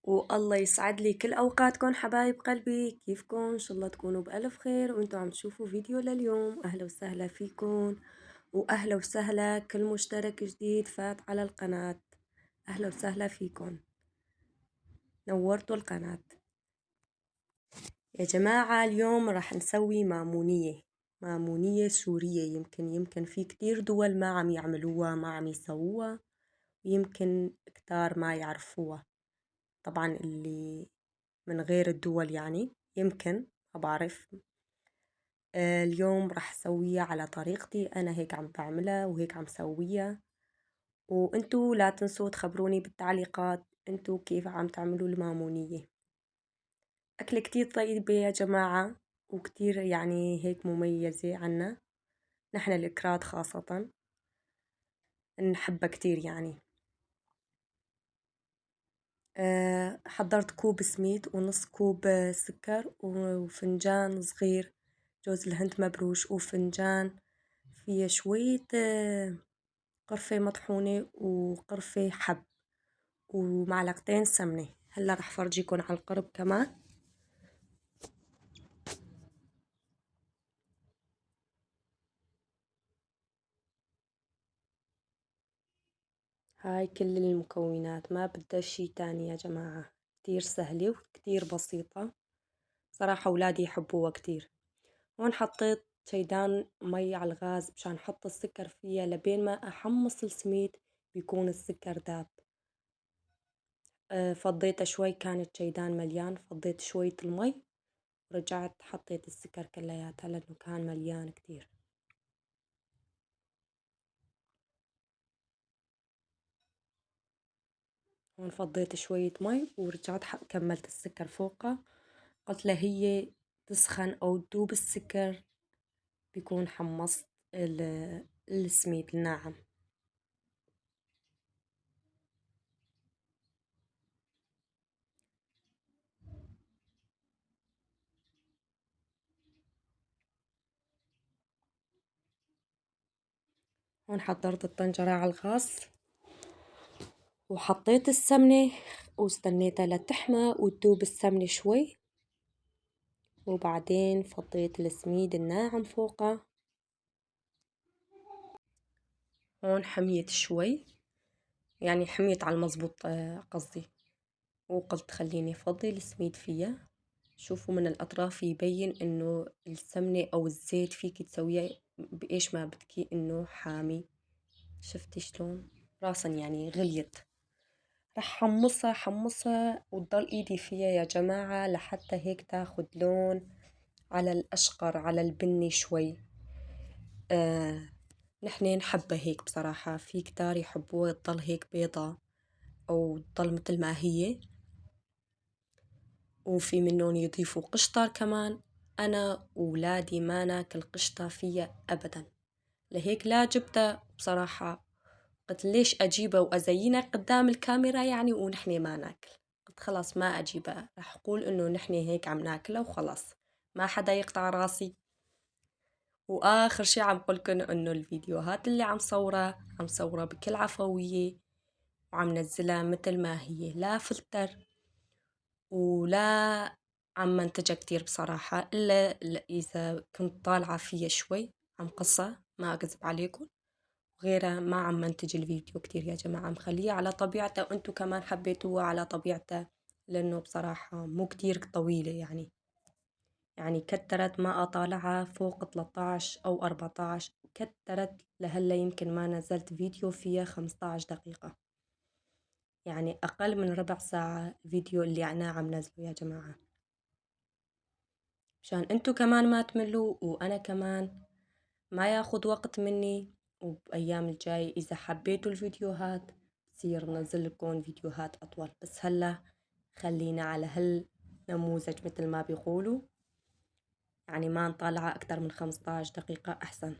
والله يسعد لي كل أوقاتكم حبايب قلبي، كيفكم؟ إن شاء الله تكونوا بألف خير وانتوا عم تشوفوا فيديو لليوم. أهلا وسهلا فيكم، وأهلا وسهلا كل مشترك جديد فات على القناة. أهلا وسهلا فيكم، نورتوا القناة يا جماعة. اليوم راح نسوي مامونية سورية. يمكن في كتير دول ما عم يعملوها، ما عم يسووها، ويمكن كتار ما يعرفوها. طبعا اللي من غير الدول يعني يمكن ما بعرف. اليوم راح اسويها على طريقتي انا، هيك عم بعملها وهيك عم سويها. وانتو لا تنسوا تخبروني بالتعليقات انتو كيف عم تعملوا المامونية. اكل كتير طيبة يا جماعة، وكتير يعني هيك مميزة عنا نحن الكراد خاصة، نحبها كتير يعني. حضرت كوب سميد ونص كوب سكر وفنجان صغير جوز الهند مبروش، وفنجان فيه شوية قرفة مطحونة وقرفة حب ومعلقتين سمنة. هلا رح فرجيكم على القرب كمان. هاي كل المكونات، ما بدها شي تاني يا جماعة. كتير سهلة وكتير بسيطة صراحة، أولادي يحبوها كتير. هون حطيت شيدان مي على الغاز مشان أحط السكر فيها لبين ما أحمص السميد بيكون السكر داب. فضيته شوي، كان الشيدان مليان، فضيت شوية المي ورجعت حطيت السكر كلياتها لأنه كان مليان كتير. هون فضيت شوية مي ورجعت كملت السكر فوقها. قلت لها هي تسخن أو تدوب السكر بيكون حمصت السميد الناعم. هون حضرت الطنجرة على الغاز وحطيت السمنة واستنيتها لتحمى وتدوب السمنة شوي، وبعدين فضيت السميد الناعم فوقها. هون حميت شوي، يعني حميت على المزبوط قصدي، وقلت خليني أفضي السميد فيها. شوفوا من الأطراف يبين إنه السمنة أو الزيت فيك تسويه بإيش ما بدكي إنه حامي. شفتي شلون راسا يعني غليت. رح حمصها وتضل إيدي فيها يا جماعة لحتى هيك تاخد لون على الأشقر، على البني شوي. نحن نحبها هيك بصراحة، في كتار يحبوها تضل هيك بيضة أو تضل مثل ما هي، وفي منهم يضيفوا قشطة كمان. أنا وولادي ما ناكل قشطة فيها أبدا، لهيك لا جبتها بصراحة. قلت ليش أجيبها وأزينها قدام الكاميرا يعني ونحن ما ناكل. قلت خلاص ما أجيبها، رح أقول إنه نحن هيك عم ناكلها وخلاص، ما حدا يقطع راسي. وآخر شي عم قولكن إنه الفيديوهات اللي عم صورها بكل عفوية، وعم نزلها مثل ما هي، لا فلتر ولا عم منتجها كتير بصراحة، إلا إذا كنت طالعة فيها شوي عم قصة، ما أكذب عليكم. غيرها ما عم منتج الفيديو كتير يا جماعة، مخليه على طبيعته، وانتو كمان حبيتوها على طبيعته لأنه بصراحة مو كتير طويلة يعني كترت ما أطالعها فوق 13 أو 14، كترت لهلا يمكن ما نزلت فيديو فيها 15 دقيقة، يعني أقل من ربع ساعة الفيديو اللي أنا عم نزله يا جماعة، مشان انتو كمان ما تملوا وأنا كمان ما ياخد وقت مني. وبأيام الجاي إذا حبيتوا الفيديوهات بصير ننزل لكم فيديوهات أطول، بس هلا خلينا على هالنموذج مثل ما بيقولوا، يعني ما نطلع أكتر من 15 دقيقة أحسن.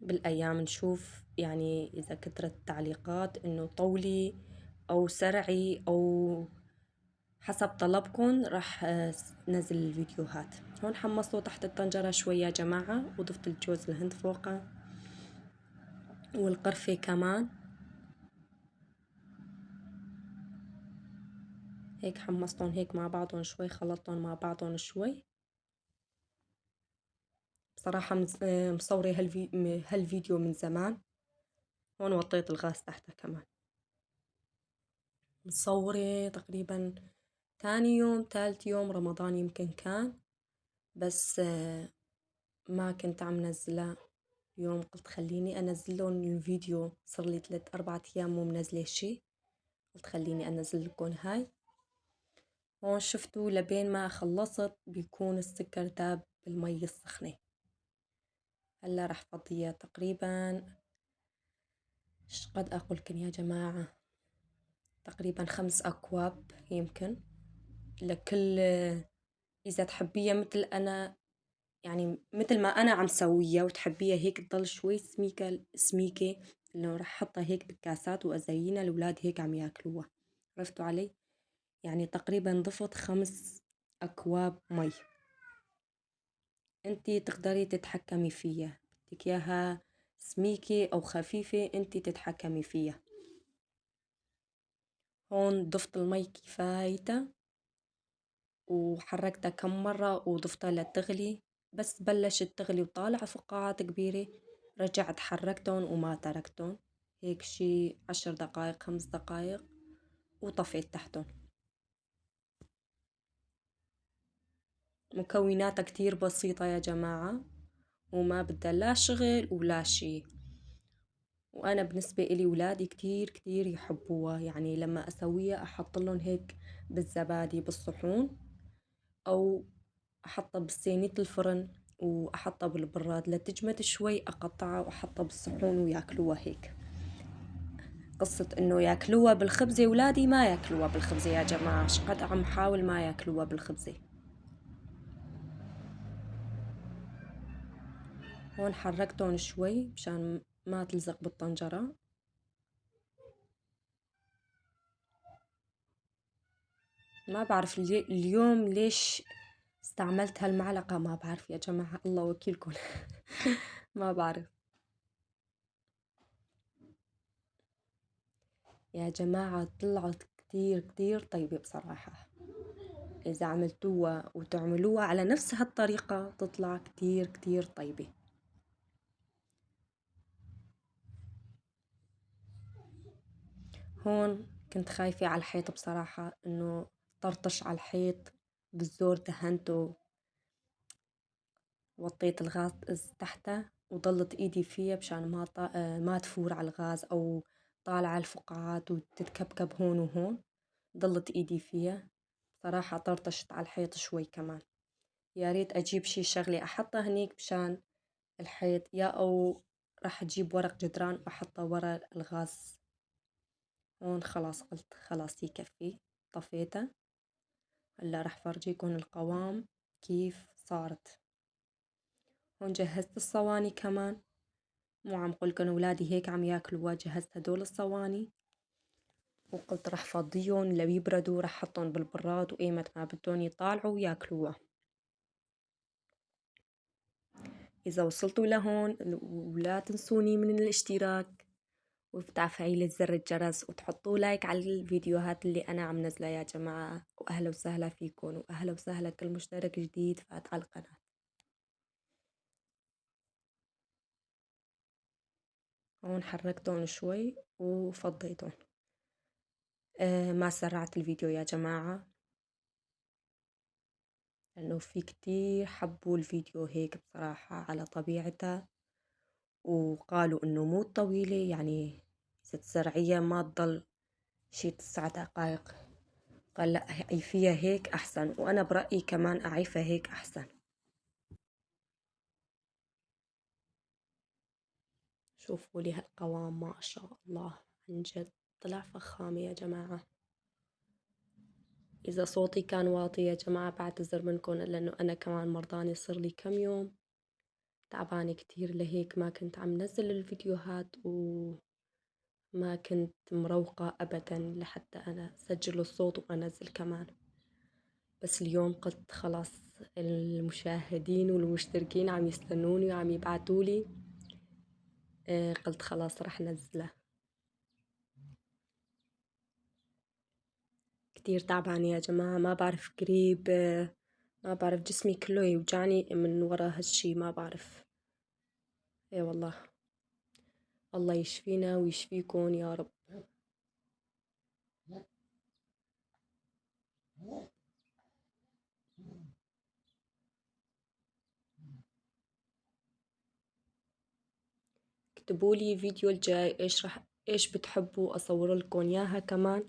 بالأيام نشوف يعني إذا كترت التعليقات إنه طولي أو سرعي أو حسب طلبكم راح نزل الفيديوهات. هون حمصته تحت الطنجرة شوي يا جماعة، وضفت الجوز الهند فوقه والقرفة كمان. هيك حمصتهم هيك مع بعضهم شوي، خلطتهم مع بعضهم شوي. بصراحة مصوري هالفيديو من زمان. هون وطيت الغاز تحتها كمان. مصوري تقريبا تاني يوم تالت يوم رمضان يمكن كان، بس ما كنت عم نزله. اليوم قلت خليني انزلهم الفيديو، صار لي 3-4 ايام مو منزله شي، قلت خليني انزل لكم هاي. هون شفتوا لبين ما خلصت بيكون السكر داب بالمي السخنة. هلا رح فضيها تقريبا، قد اقولكن يا جماعة، تقريبا 5 اكواب يمكن لكل. اذا تحبيها مثل انا، يعني مثل ما انا عم سويها، وتحبيها هيك تضل شوي سميكة، انه رح احطها هيك بالكاسات وازينها الاولاد هيك عم ياكلوها. عرفتوا علي؟ يعني تقريبا ضفت 5 اكواب مي. انتي تقدري تتحكمي فيها، بدك اياها سميكة او خفيفة انتي تتحكمي فيها. هون ضفت المي كفايتها، وحركتها كم مرة وضفتها لتغلي. بس بلشت تغلي وطالع فقاعات كبيرة، رجعت حركتهم وما تركتهم، هيك شي 10 دقايق 5 دقايق وطفيت تحتهم. مكوناتها كتير بسيطة يا جماعة، وما بدها لا شغل ولا شي. وأنا بالنسبة إلي ولادي كتير كتير يحبوها، يعني لما أسويها أحط لهم هيك بالزبادي بالصحون، أو أحطها بصينية الفرن وأحطها بالبراد لتجمد شوي، أقطعها وأحطها بالصحون وياكلوها هيك. قصة إنه ياكلوها بالخبزة، ولادي ما ياكلوها بالخبزة يا جماعة، شقد عم حاول ما ياكلوها بالخبزة. هون حركتهم شوي مشان ما تلزق بالطنجرة. ما بعرف اليوم ليش استعملت هالمعلقة، ما بعرف يا جماعة، الله وكيلكم. ما بعرف يا جماعة، طلعت كتير كتير طيبة بصراحة. إذا عملتوها وتعملوها على نفس هالطريقة تطلع كتير كتير طيبة. هون كنت خايفة على الحيط بصراحة، إنه طرطش على الحيط، بالزور دهنته، وطيت الغاز تحته وضلت ايدي فيها مشان ما تفور على الغاز او طالعة الفقاعات وتتكبكب هون وهون. ضلت ايدي فيها صراحة، طرطشت على الحيط شوي كمان. يا ريت اجيب شي شغلة احطها هنيك مشان الحيط، يا او راح اجيب ورق جدران واحطه ورا الغاز. هون خلاص قلت خلاص يكفي، طفيته. هلا راح فرجيكم القوام كيف صارت. هون جهزت الصواني كمان، مو عم قولكن ولادي هيك عم ياكلوا، جهزت هدول الصواني وقلت رح فضيهم ليبردوا، رح حطهم بالبراد وايمت ما بدهم يطالعوا وياكلوها. اذا وصلتوا لهون ولا تنسوني من الاشتراك وتفعيل زر الجرس وتحطوا لايك على الفيديوهات اللي انا عم نزلها يا جماعة. واهلا وسهلا فيكم، واهلا وسهلا كل مشترك جديد فات على القناة. هون حركتهم شوي وفضيتهم. ما سرعت الفيديو يا جماعة، لأنه في كتير حبوا الفيديو هيك بصراحة على طبيعتها، وقالوا إنه مو طويلة، يعني إذا تزرعيها ما تضل شي 9 دقايق. قال لا عيفيها هيك أحسن، وأنا برأيي كمان أعيفها هيك أحسن. شوفوا لي هالقوام ما شاء الله، عن جد طلع فخامة يا جماعة. إذا صوتي كان واطي يا جماعة بعتذر منكم، لأنه أنا كمان مرضانة صار لي كم يوم، تعبانة كتير، لهيك ما كنت عم نزل الفيديوهات وما كنت مروقة أبدا لحتى أنا أسجل الصوت وأنزل كمان. بس اليوم قلت خلاص، المشاهدين والمشتركين عم يستنوني وعم يبعتولي، قلت خلاص رح نزله. كتير تعبانة يا جماعة، ما بعرف قريب، ما بعرف جسمي كله يوجعني من ورا هالشي، ما بعرف. اي والله، الله يشفينا ويشفيكم يا رب. اكتبوا لي فيديو الجاي ايش بتحبوا اصور لكم اياها كمان.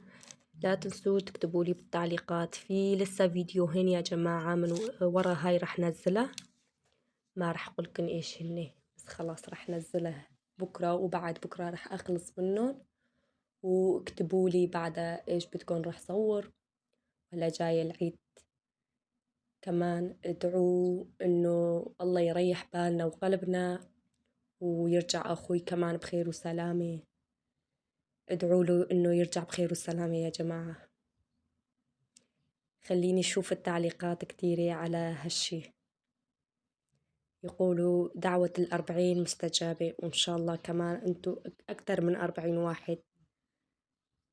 لا تنسوا تكتبوا لي بالتعليقات. في لسه فيديوهين يا جماعة من ورا هاي رح نزلها، ما رح اقولكن ايش هني، بس خلاص رح نزلها بكرة وبعد بكرة رح اخلص منهم. واكتبوا لي بعدها ايش بدكم رح صور. ولا جاي العيد كمان، ادعوا انه الله يريح بالنا وقلبنا ويرجع اخوي كمان بخير وسلامة. ادعوا له انه يرجع بخير وسلامة يا جماعة. خليني اشوف التعليقات كتيرة على هالشي. يقولوا دعوة 40 مستجابة، وإن شاء الله كمان أنتوا أكتر من 40 واحد.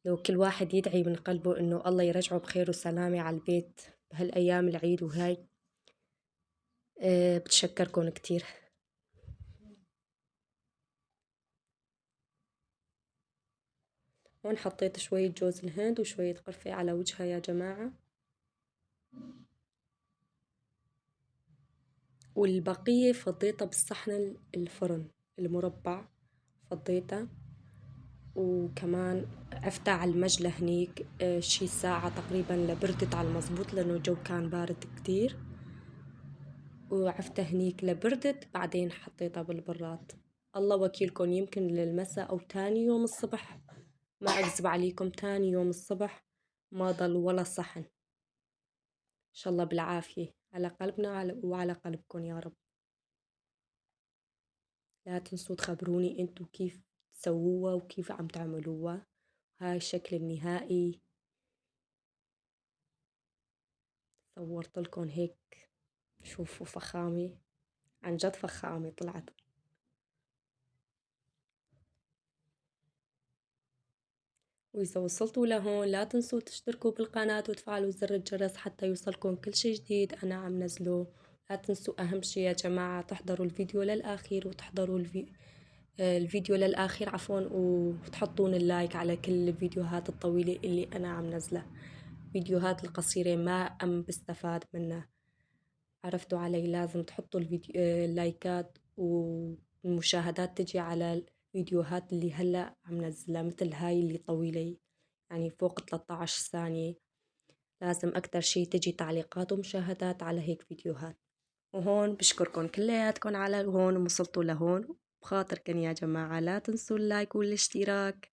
لو كل واحد يدعي من قلبه إنه الله يرجعه بخير وسلامة على البيت بهالأيام العيد وهاي، بتشكركم كتير. هون حطيت شوية جوز الهند وشوية قرفة على وجهها يا جماعة، والبقية فضيتها بالصحن الفرن المربع، فضيتها وكمان عفتها على المجلة هنيك شي ساعة تقريبا لبردت على المزبوط، لأنه الجو كان بارد كتير. وعفتها هنيك لبردت، بعدين حطيتها بالبراد. الله وكيلكم، يمكن للمساء أو تاني يوم الصبح، ما أكذب عليكم، تاني يوم الصبح ما ضل ولا صحن. إن شاء الله بالعافية على قلبنا وعلى قلبكم يا رب. لا تنسوا تخبروني انتو كيف تسووها وكيف عم تعملوها. هاي الشكل النهائي، صورت لكم هيك، شوفوا فخامة، عن جد فخامة طلعت. وإذا وصلتوا لهون لا تنسوا تشتركوا بالقناة وتفعلوا زر الجرس حتى يوصلكم كل شي جديد أنا عم نزله. لا تنسوا أهم شي يا جماعة تحضروا الفيديو للآخير، وتحضروا الفيديو للآخير عفوا، وتحطون اللايك على كل الفيديوهات الطويلة اللي أنا عم نزلها. فيديوهات القصيرة ما أم بستفاد منها، عرفتوا علي؟ لازم تحطوا الفيديو اللايكات والمشاهدات تجي على الفيديوهات اللي هلأ عم نزلها، مثل هاي اللي طويلة يعني فوق 13 ثانية. لازم أكتر شي تجي تعليقات ومشاهدات على هيك فيديوهات. وهون بشكركن كلياتكن على هون وصلتوا لهون، بخاطركن يا جماعة لا تنسوا اللايك والاشتراك.